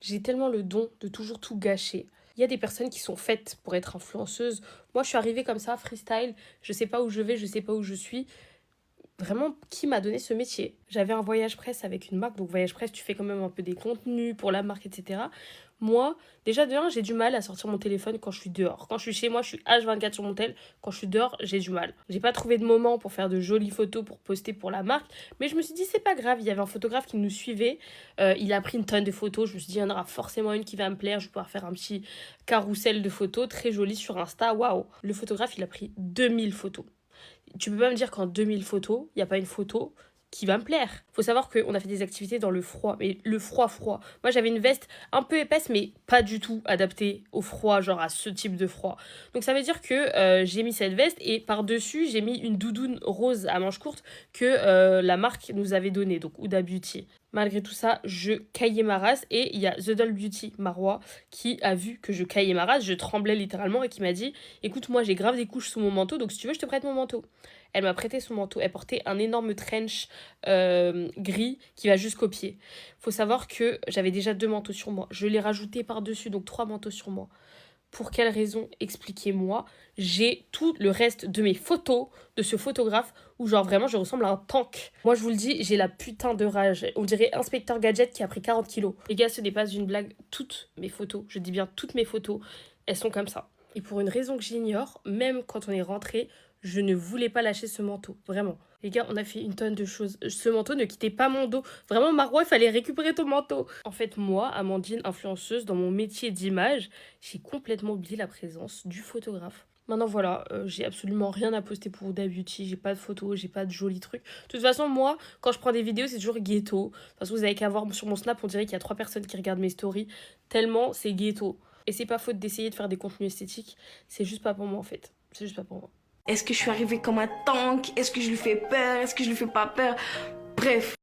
J'ai tellement le don de toujours tout gâcher. Il y a des personnes qui sont faites pour être influenceuses. Moi, je suis arrivée comme ça, freestyle. Je sais pas où je vais, je sais pas où je suis. Vraiment, qui m'a donné ce métier? J'avais un voyage presse avec une marque. Donc, voyage presse, tu fais quand même un peu des contenus pour la marque, etc. Moi, déjà de un, j'ai du mal à sortir mon téléphone quand je suis dehors. Quand je suis chez moi, je suis H24 sur mon tel. Quand je suis dehors, j'ai du mal. J'ai pas trouvé de moment pour faire de jolies photos pour poster pour la marque. Mais je me suis dit, c'est pas grave. Il y avait un photographe qui nous suivait. Il a pris une tonne de photos. Je me suis dit, il y en aura forcément une qui va me plaire. Je vais pouvoir faire un petit carrousel de photos très joli sur Insta. Waouh! Le photographe, il a pris 2000 photos. Tu peux pas me dire qu'en 2000 photos, il n'y a pas une photo qui va me plaire. Faut savoir qu'on a fait des activités dans le froid, mais le froid froid. Moi j'avais une veste un peu épaisse, mais pas du tout adaptée au froid, genre à ce type de froid. Donc ça veut dire que j'ai mis cette veste et par-dessus j'ai mis une doudoune rose à manches courtes que la marque nous avait donnée, donc Huda Beauty. Malgré tout ça, je caillais ma race et il y a The Doll Beauty, Marois, qui a vu que je caillais ma race, je tremblais littéralement et qui m'a dit écoute, moi j'ai grave des couches sous mon manteau, donc si tu veux, je te prête mon manteau. Elle m'a prêté son manteau. Elle portait un énorme trench gris qui va jusqu'aux pieds. Faut savoir que j'avais déjà 2 manteaux sur moi. Je l'ai rajouté par-dessus, donc 3 manteaux sur moi. Pour quelle raison? Expliquez-moi. J'ai tout le reste de mes photos de ce photographe où genre vraiment je ressemble à un tank. Moi je vous le dis, j'ai la putain de rage. On dirait Inspecteur Gadget qui a pris 40 kilos. Les gars, ce n'est pas une blague. Toutes mes photos, je dis bien toutes mes photos, elles sont comme ça. Et pour une raison que j'ignore, même quand on est rentré, je ne voulais pas lâcher ce manteau. Vraiment. Les gars, on a fait une tonne de choses. Ce manteau ne quittait pas mon dos. Vraiment, Marois, il fallait récupérer ton manteau. En fait, moi, Amandine, influenceuse, dans mon métier d'image, j'ai complètement oublié la présence du photographe. Maintenant, voilà, j'ai absolument rien à poster pour Huda Beauty. J'ai pas de photos, j'ai pas de jolis trucs. De toute façon, moi, quand je prends des vidéos, c'est toujours ghetto. De toute façon, vous avez qu'à voir sur mon snap, on dirait qu'il y a 3 personnes qui regardent mes stories. Tellement c'est ghetto. Et c'est pas faute d'essayer de faire des contenus esthétiques. C'est juste pas pour moi, en fait. C'est juste pas pour moi. Est-ce que je suis arrivée comme un tank? Est-ce que je lui fais peur? Est-ce que je lui fais pas peur? Bref.